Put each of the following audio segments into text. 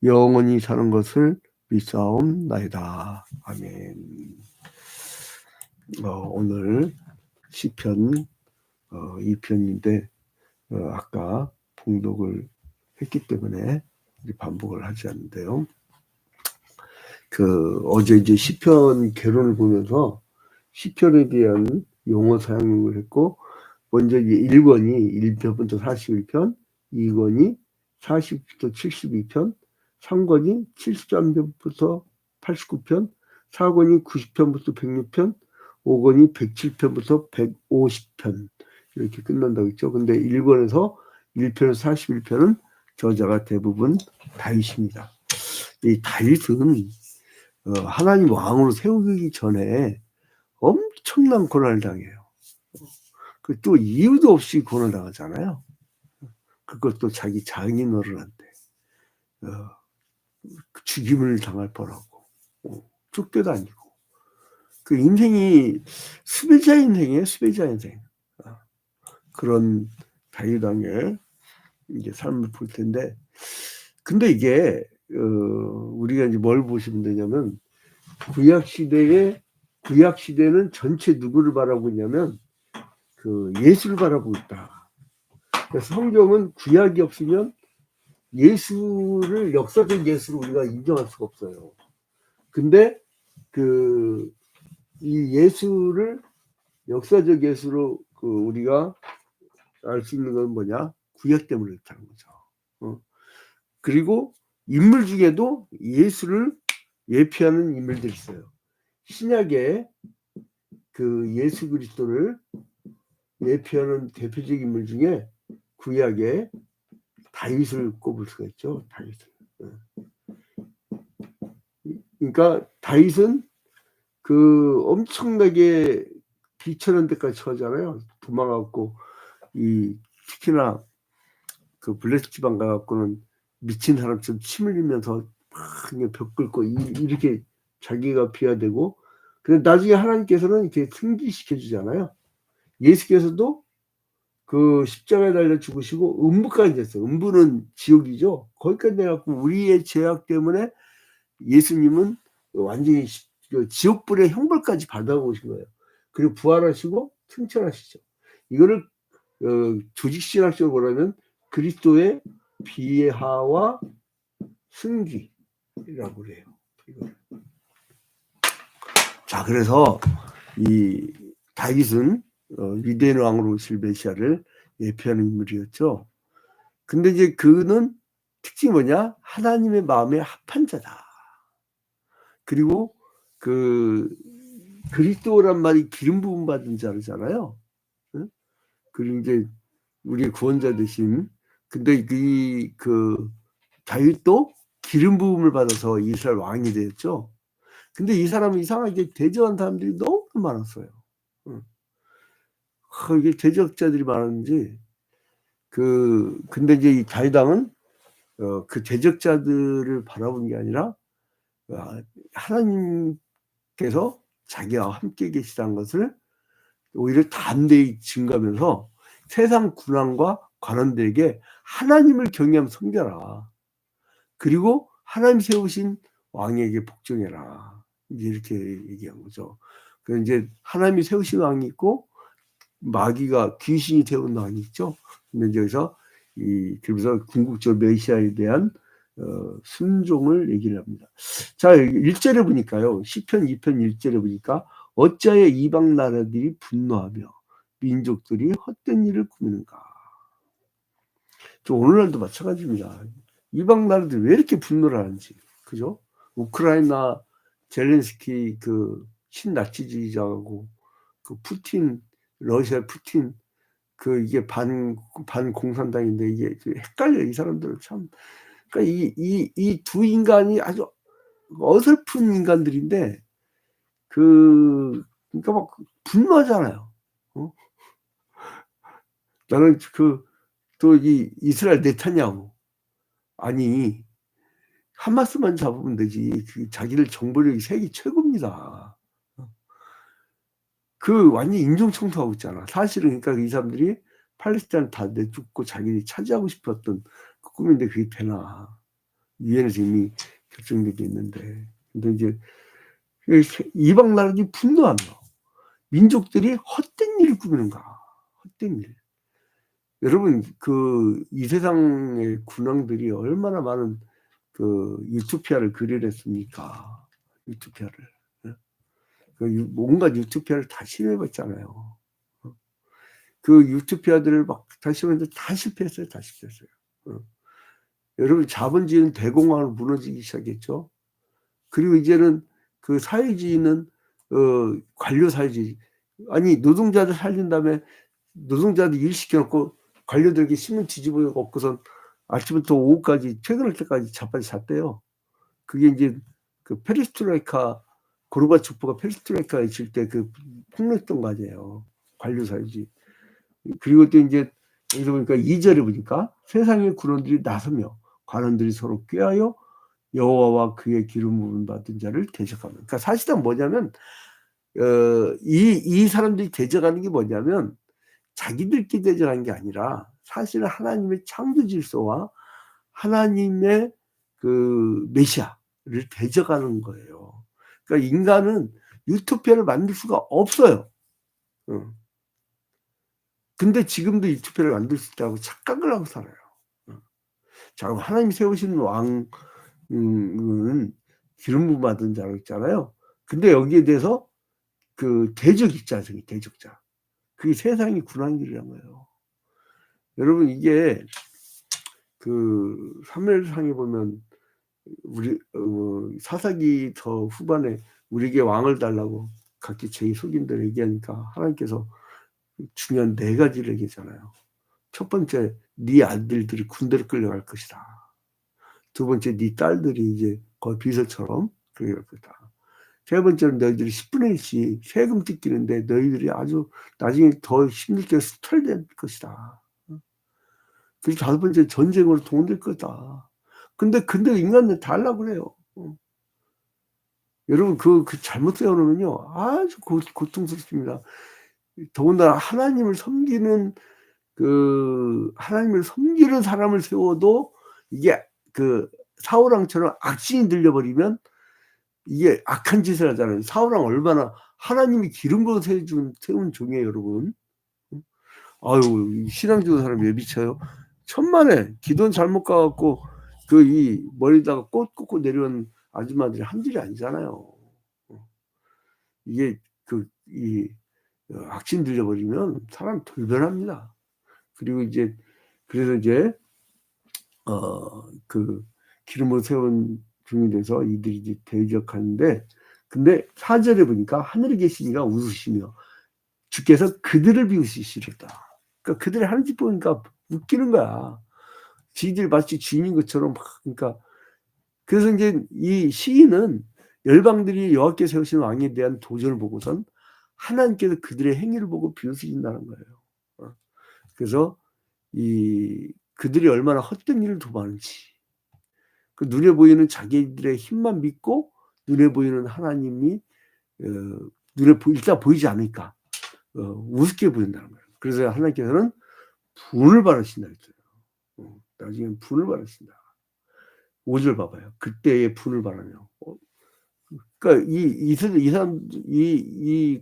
영원히 사는 것을 믿사옵나이다. 아멘. 오늘 시편 2편인데 아까 봉독을 했기 때문에 반복을 하지 않는데요. 어제 이제 시편 개론을 보면서 시편에 대한 용어 사용을 했고, 먼저 1권이 1편부터 41편, 2권이 40부터 72편, 3권이 73편부터 89편, 4권이 90편부터 106편, 5권이 107편부터 150편 이렇게 끝난다고 했죠. 근데 1권에서 1편에서 41편은 저자가 대부분 다윗입니다. 이 다윗은 하나님 왕으로 세우기 전에 엄청난 고난을 당해요. 또 이유도 없이 고난을 당하잖아요. 그것도 자기 장인어른한테 죽임을 당할 뻔하고 쫓겨다니고, 그 인생이 수배자 인생이에요. 수배자 인생. 그런 다윗 왕의 이제 삶을 볼 텐데, 근데 이게 우리가 이제 뭘 보시면 되냐면, 구약 시대는 전체 누구를 바라보고 있냐면 예수를 바라보고 있다. 그래서 성경은 구약이 없으면 예수를, 역사적 예수를 우리가 인정할 수가 없어요. 근데 이 예수를 역사적 예수로 우리가 알 수 있는 건 뭐냐? 구약 때문에 그렇다는 거죠. 그리고 인물 중에도 예수를 예표하는 인물들이 있어요. 신약에 예수 그리스도를 예표하는 대표적 인물 중에 구약에 다윗을 꼽을 수가 있죠. 다윗을. 그러니까 다윗은 엄청나게 비천한 데까지 처하잖아요. 도망가고, 특히나 블레스 지방 가갖고는 미친 사람처럼 침 흘리면서 그냥 벽 긁고 이렇게 자기가 비하되고, 근데 나중에 하나님께서는 이렇게 승진시켜 주잖아요. 예수께서도 십자가에 달려 죽으시고 음부까지 됐어요. 음부는 지옥이죠. 거기까지 내갖고 우리의 죄악 때문에 예수님은 완전히 지옥불의 형벌까지 받아오신 거예요. 그리고 부활하시고 승천하시죠. 이거를 조직신학적으로 보라면 그리스도의 비하와 승기라고 그래요. 자, 그래서 이 다윗은 위대한 왕으로 오실 메시아를 예표하는 인물이었죠. 근데 이제 그는 특징이 뭐냐? 하나님의 마음에 합한 자다. 그리고 그리스도란 말이 기름 부음 받은 자잖아요. 그리고 이제 우리의 구원자 되신, 근데 다윗도 기름 부음을 받아서 이스라엘 왕이 되었죠. 근데 이 사람은 이상하게 대적한 사람들이 너무 많았어요. 이게 대적자들이 많았는지, 근데 이제 이 다윗 왕은 그 대적자들을 바라본 게 아니라 하나님께서 자기와 함께 계시다는 것을 오히려 담대히 증거하면서 세상 군왕과 관원들에게 하나님을 경외하며 섬겨라. 그리고 하나님 세우신 왕에게 복종해라. 이렇게 얘기한 거죠. 그래서 이제 하나님이 세우신 왕이 있고 마귀가 귀신이 세운 왕이 있죠. 근데 여기서 그래서 궁극적 메시아에 대한 순종을 얘기를 합니다. 자, 1절에 보니까요. 시편 2편 1절에 보니까 어찌하여 이방 나라들이 분노하며 민족들이 헛된 일을 꾸미는가. 오늘날도 마찬가지입니다. 이방 나라들이 왜 이렇게 분노를 하는지. 그죠? 우크라이나 젤렌스키 신나치주의자하고 푸틴, 러시아 푸틴, 이게 반공산당인데 이게 헷갈려, 이 사람들은 참. 그러니까 이 두 인간이 아주 어설픈 인간들인데, 그러니까 막 분노하잖아요. 나는 또 이스라엘 네타냐후. 아니, 하마스만 잡으면 되지. 자기들 정보력이 세계 최고입니다. 완전 인종청소하고 있잖아. 사실은 그러니까 이 사람들이 팔레스타인 다 내쫓고 자기들이 차지하고 싶었던 꿈인데 그게 되나. 유엔에서 이미 결정되어 있는데, 근데 이제 이방 나라들이 분노하며 민족들이 헛된 일을 꾸미는가. 헛된 일. 여러분, 이 세상의 군왕들이 얼마나 많은 유토피아를 그려냈습니까? 유토피아를. 온갖 유토피아를 다 실험해봤잖아요. 그 유토피아들을 막 다 실험했는데 다 실패했어요. 다 실패했어요. 여러분, 자본주의는 대공황으로 무너지기 시작했죠. 그리고 이제는 그 사회주의는 관료사회주의. 아니, 노동자들 살린 다음에 노동자들 일 시켜놓고 관료들에게 신문 뒤집어 엎고선 아침부터 오후까지 퇴근할 때까지 자빠져 잤대요. 그게 이제 그 페레스트로이카, 고르바초프가 페레스트로이카에 있을 때 그 폭로했던 거 아니에요. 관료사회주의. 그리고 또 이제 여기서 보니까 2절에 보니까 세상의 군원들이 나서며 관원들이 서로 꾀하여 여호와와 그의 기름 부음 받은 자를 대적하면. 그러니까 사실은 뭐냐면 이 사람들이 대적하는 게 뭐냐면 자기들끼리 대적하는 게 아니라 사실은 하나님의 창조 질서와 하나님의 그 메시아를 대적하는 거예요. 그러니까 인간은 유토피아를 만들 수가 없어요. 근데 지금도 유토피아를 만들 수 있다고 착각을 하고 살아요. 자, 하나님 세우신 왕은 기름 부음 받은 자로 있잖아요. 근데 여기에 대해서 그 대적 입자성이 대적자. 그게 세상의 군왕들이란 거예요. 여러분, 이게 그 사무엘상에 보면 우리 사사기 더 후반에 우리에게 왕을 달라고 각기 제 속인들 얘기하니까 하나님께서 중요한 4가지를 얘기하잖아요. 첫 번째, 네 아들들이 군대로 끌려갈 것이다. 두 번째, 네 딸들이 이제 거의 비서처럼 끌려갈 것이다. 세 번째는 너희들이 10분의 1씩 세금 뜯기는데 너희들이 아주 나중에 더 힘들게 수탈될 것이다. 그리고 다섯 번째, 전쟁으로 동원될 거다. 근데 인간은 다 하려고 그래요. 여러분, 잘못 세워놓으면요, 아주 고통스럽습니다. 더군다나 하나님을 섬기는 사람을 세워도 이게 사울왕처럼 악신이 들려버리면 이게 악한 짓을 하잖아요. 사울왕 얼마나 하나님이 기름 부어 세운 종이에요, 여러분. 아유, 신앙적인 사람 왜 미쳐요? 천만에 기도는 잘못 가갖고 이 머리다가 꽃 꽂고 내려온 아줌마들이 한 줄이 아니잖아요. 이게 악신 들려버리면 사람 돌변합니다. 그리고 이제 그래서 이제 기름으로 세운 중이 돼서 이들이 이제 대적하는데, 근데 4절에 보니까 하늘에 계시니가 웃으시며 주께서 그들을 비우시리로다. 그러니까 그들이 하는 짓 보니까 웃기는 거야. 지들 마치 주인인 것처럼 막. 그러니까 그래서 이제 이 시인은 열방들이 여호와께 세우신 왕에 대한 도전을 보고선 하나님께서 그들의 행위를 보고 비웃으신다는 거예요. 그래서 그들이 얼마나 헛된 일을 도모하는지, 그 눈에 보이는 자기들의 힘만 믿고 눈에 보이는 하나님이 일단 보이지 않으니까 우습게 보인다는 거예요. 그래서 하나님께서는 분을 바라신다 했어요. 나중에 분을 바라신다. 5절 봐봐요. 그때의 분을 바라며. 그러니까 이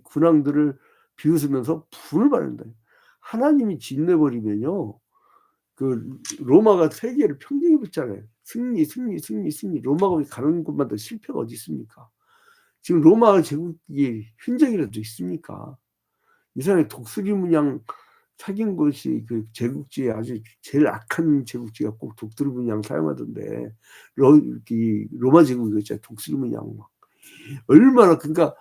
군왕들을 비웃으면서 분을 바란다. 하나님이 짓내버리면요, 로마가 세계를 평정해 붙잖아요. 승리. 로마가 가는 곳마다 실패가 어디 있습니까? 지금 로마 제국이 흔적이라도 있습니까? 이 사람이 독수리 문양 사귄 것이 제국주의 아주 제일 악한 제국주의가 꼭 독수리 문양 사용하던데, 로마 제국이 진짜 독수리 문양 막 얼마나. 그러니까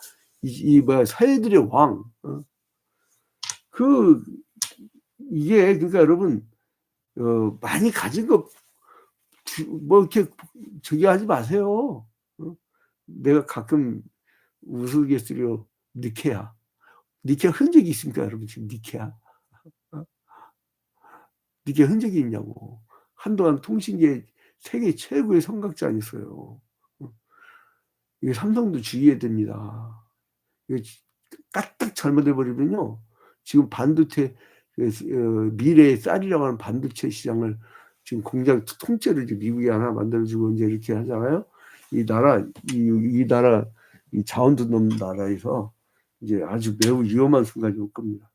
사회들의 왕, 이게 그러니까 여러분, 많이 가진 거 이렇게 저기 하지 마세요. 내가 가끔 우스갯소리로 니케아 흔적이 있습니까, 여러분? 지금 니케아 흔적이 있냐고. 한동안 통신계 세계 최고의 성각자 아니었어요. 이게 삼성도 주의해야 됩니다. 이게 까딱 잘못해버리면요, 지금 반도체 미래의 쌀이라고 하는 반도체 시장을 지금 공장 통째로 이제 미국이 하나 만들어주고 이제 이렇게 하잖아요. 이 나라 이 자원도 없는 나라에서 이제 아주 매우 위험한 순간이 올 겁니다.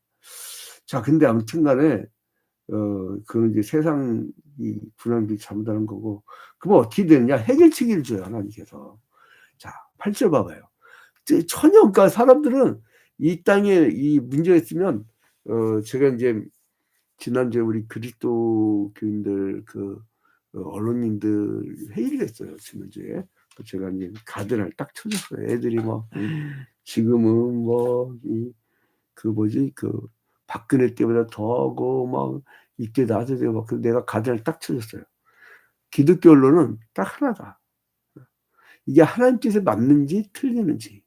자, 근데 아무튼간에 그건 이제 세상 이 불황이 잘못하는 거고, 그럼 어떻게 되느냐? 해결책을 줘요, 하나님께서. 자, 8절 봐봐요. 전혀, 그러니까 사람들은 이 땅에 이 문제가 있으면, 제가 이제 지난주에 우리 그리스도 교인들 언론인들 회의를 했어요, 지난주에. 제가 이제 가드를 딱 쳐줬어요. 애들이 뭐 지금은 박근혜 때보다 더하고 막 이때 나도 되고 막 내가 가드를 딱 쳐줬어요. 기독교 언론은 딱 하나다. 이게 하나님 뜻에 맞는지 틀리는지,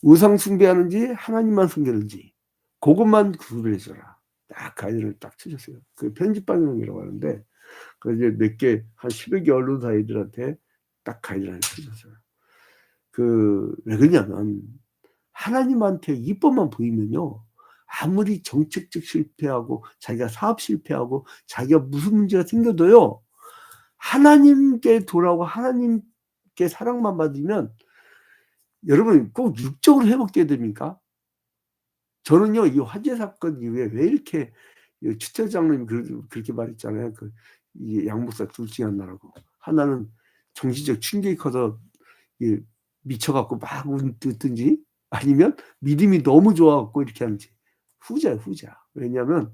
우상 숭배하는지 하나님만 숭배하는지, 그것만 구별해줘라. 딱 가이드를 딱 쳐줬어요. 그 편집방송이라고 하는데, 그 이제 몇 개, 한 10여 개 언론사들한테 딱 가이드를 쳐줬어요. 왜 그러냐면, 하나님한테 이법만 보이면요, 아무리 정책적 실패하고, 자기가 사업 실패하고, 자기가 무슨 문제가 생겨도요, 하나님께 돌아오고, 하나님께 사랑만 받으면, 여러분 꼭 육적으로 회복돼야 됩니까? 저는요, 이 화재 사건 이후에 왜 이렇게 추태 장로님이 그렇게 말했잖아요. 이 양목사 둘 중에 하나라고. 하나는 정신적 충격이 커서 미쳐갖고 막 웃든지, 아니면 믿음이 너무 좋아갖고 이렇게 하는지. 후자예요, 후자. 왜냐하면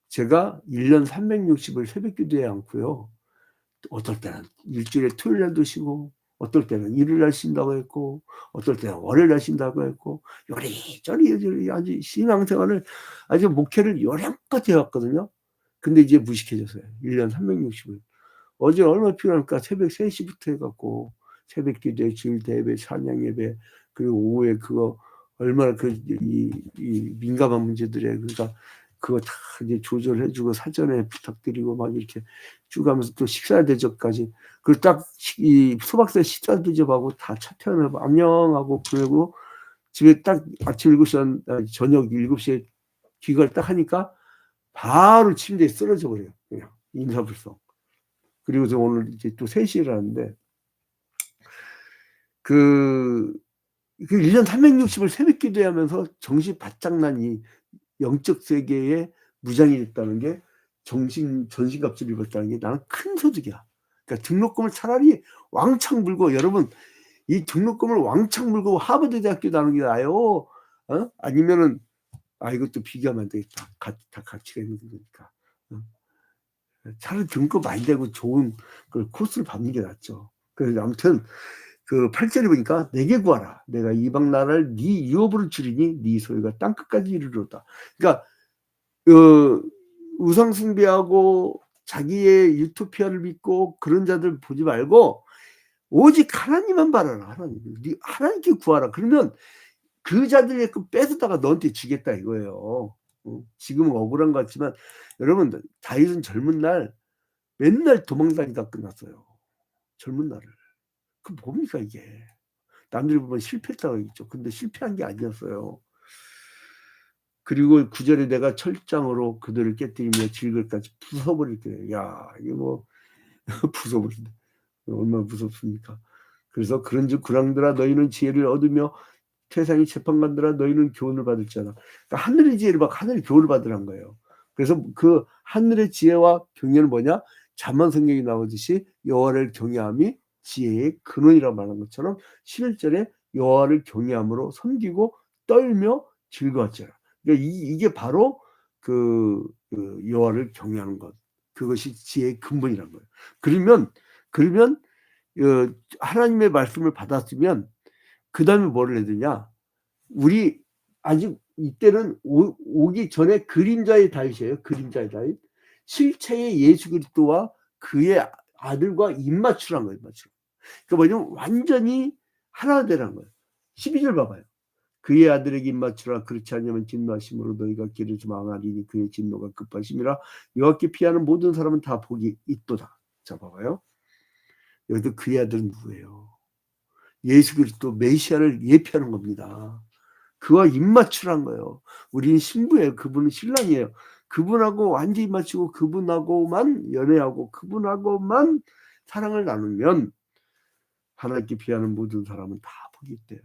제가 1년 360을 새벽 기도에 않고요. 어떨 때는 일주일에 토요일 날도 쉬고, 어떨 때는 일요일 날 쉰다고 했고, 어떨 때는 월요일 날 쉰다고 했고, 요리저리 아주 신앙생활을, 아주 목회를 요령껏 해왔거든요. 근데 이제 무식해졌어요. 1년 360일. 어제 얼마나 필요할까? 새벽 3시부터 해갖고, 새벽 기도에 주일 대회, 찬양 예배, 그리고 오후에 그거, 얼마나 이 민감한 문제들에, 그러니까 그거 다 이제 조절해주고 사전에 부탁드리고 막 이렇게 쭉 하면서 또 식사 대접까지. 그리고 딱 이 소박사 식사 대접하고 다 차 태어나고 안녕하고 그러고 집에 딱 아침 7시, 저녁 7시에 귀가를 딱 하니까 바로 침대에 쓰러져 버려요. 그냥 인사불성. 그리고 저 오늘 이제 또 3시에 일하는데, 1년 360을 새벽 기도하면서 정신 바짝 난 이 영적 세계에 무장이 됐다는 게, 전신갑주를 입었다는 게 나는 큰 소득이야. 그러니까 등록금을 차라리 왕창 물고, 여러분, 이 등록금을 왕창 물고 하버드 대학교 다는 게 나아요? 아니면은, 이것도 비교하면 안 되겠다. 다 가치가 있는 거니까. 차라리 등록금 많이 되고 좋은 코스를 받는 게 낫죠. 그래서 아무튼, 8절에 보니까 내게 구하라. 내가 이방 나라를 네 유업으로 주리니 네 소유가 땅끝까지 이르리로다. 그러니까 우상 숭배하고 자기의 유토피아를 믿고 그런 자들 보지 말고 오직 하나님만 바라라. 하나님께 구하라. 그러면 그 자들의 뺏었다가 너한테 주겠다 이거예요. 지금은 억울한 것 같지만 여러분, 다윗은 젊은 날 맨날 도망다니다 끝났어요. 젊은 날을. 뭡니까 이게. 남들이 보면 실패했다고 하겠죠. 근데 실패한 게 아니었어요. 그리고 9절에 내가 철장으로 그들을 깨뜨리며 질글까지 부숴버릴 거예요. 야, 이게 뭐 부숴버린다. 얼마나 무섭습니까? 그래서 그런즉 군왕들아 너희는 지혜를 얻으며 세상의 재판관들아 너희는 교훈을 받을지어다. 그러니까 하늘의 지혜를 받고 하늘의 교훈을 받으란 거예요. 그래서 그 하늘의 지혜와 경외는 뭐냐? 잠언 성경이 나오듯이 여호와를 경외함이 지혜의 근원이라고 말한 것처럼 11절에 여호와를 경외함으로 섬기고 떨며 즐거웠지라. 그러니까 이게 바로 여호와를 경외하는 것. 그것이 지혜의 근본이라는 거예요. 그러면 하나님의 말씀을 받았으면 그 다음에 뭐를 해야 되냐? 우리 아직 이때는 오기 전에 그림자의 다윗이에요. 그림자의 다윗. 실체의 예수 그리스도와 그의 아들과 입맞추란 거예요. 입맞추. 그러니까 뭐냐면 완전히 하나 되라는 거예요. 12절 봐봐요. 그의 아들에게 입맞추라. 그렇지 않으면 진노하심으로 너희가 길을 망하리니 그의 진노가 급하심이라. 여호와께 피하는 모든 사람은 다 복이 있도다. 자 봐봐요. 여기도 그의 아들은 누구예요? 예수 그리스도 메시아를 예표하는 겁니다. 그와 입맞추란 거예요. 우리는 신부예요. 그분은 신랑이에요. 그분하고 완전히 맞추고 그분하고만 연애하고 그분하고만 사랑을 나누면 하나님께 비하는 모든 사람은 다 복이 있대요.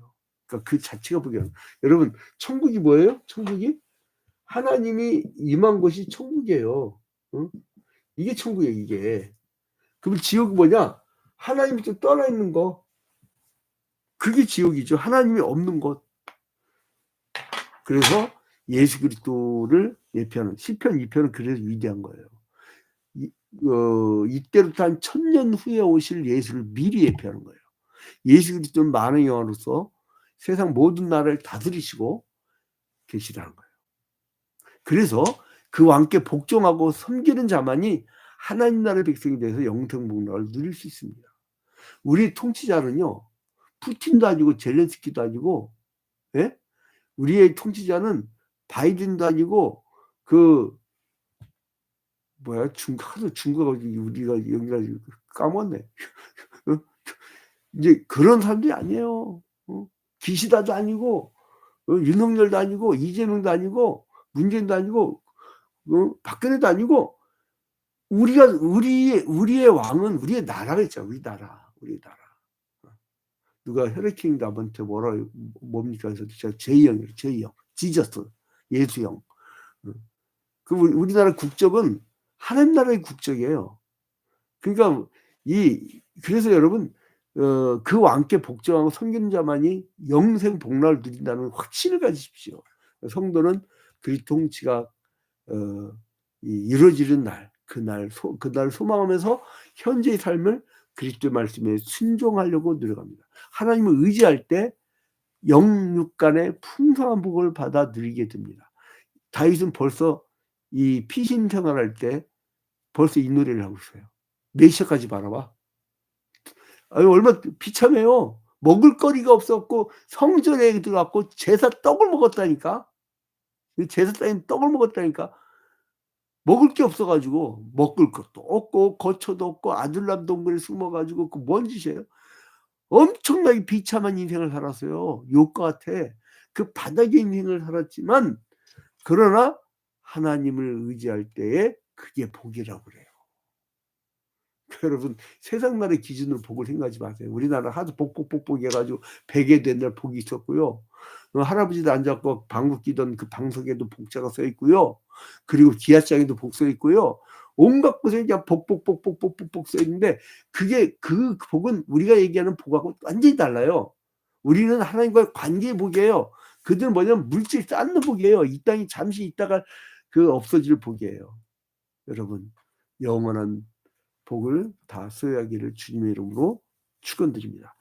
그러니까 그 자체가 복이에요. 여러분 천국이 뭐예요? 천국이 하나님이 임한 곳이 천국이에요. 응? 이게 천국이에요. 이게. 그럼 지옥이 뭐냐? 하나님이 좀 떠나 있는 거. 그게 지옥이죠. 하나님이 없는 곳. 그래서 예수 그리스도를 예표하는 시편 2편은 그래서 위대한 거예요. 이때부터 한 1000년 후에 오실 예수를 미리 예표하는 거예요. 예수 그리스도는 만왕의 왕으로서 세상 모든 나라를 다스리시고 계시다는 거예요. 그래서 그 왕께 복종하고 섬기는 자만이 하나님 나라의 백성이 돼서 영생 복락을 누릴 수 있습니다. 우리 통치자는요, 푸틴도 아니고 젤렌스키도 아니고, 예? 우리의 통치자는 바이든도 아니고 그 뭐야 중국어 우리가 여기가 까먹었네. 이제 그런 사람들이 아니에요. 기시다도 아니고 윤석열도 아니고 이재명도 아니고 문재인도 아니고 박근혜도 아니고 우리의 왕은 우리의 나라가 있잖아. 우리 나라. 누가 혈액킹 남한테 뭡니까? 그래서 제가 제이형이에요. 제이형. 지저스. 예수형. 그 우리나라 국적은 하나님 나라의 국적이에요. 그러니까 그래서 여러분 그 왕께 복종하고 섬기는 자만이 영생 복락을 누린다는 확신을 가지십시오. 성도는 그리스도 통치가 이루어지는 날, 그날 소망하면서 현재의 삶을 그리스도의 말씀에 순종하려고 노력합니다. 하나님을 의지할 때 영육간의 풍성한 복을 받아 누리게 됩니다. 다윗은 벌써 이 피신 생활할 때 벌써 이 노래를 하고 있어요. 메시아까지 바라봐. 아니, 얼마나 비참해요. 먹을 거리가 없었고 성전에 들어갔고 제사 떡을 먹었다니까. 제사 따윈 떡을 먹었다니까. 먹을 게 없어가지고 먹을 것도 없고 거처도 없고 아둘람 동굴에 숨어가지고 그 뭔 짓이에요? 엄청나게 비참한 인생을 살았어요. 욥과 같아. 그 바닥의 인생을 살았지만 그러나 하나님을 의지할 때에 그게 복이라고 그래요. 여러분 세상 나라의 기준으로 복을 생각하지 마세요. 우리나라 하도 복복 해가지고 베개 된 날 복이 있었고요. 할아버지도 앉았고 방귀 끼던 그 방석에도 복자가 써 있고요. 그리고 기아장에도 복 써 있고요. 온갖 곳에 그냥 복복 써 있는데 그게 그 복은 우리가 얘기하는 복하고 완전히 달라요. 우리는 하나님과의 관계의 복이에요. 그들은 뭐냐면 물질 쌓는 복이에요. 이 땅이 잠시 있다가 그 없어질 복이에요. 여러분 영원한 복을 다 소유하기를 주님의 이름으로 축원드립니다.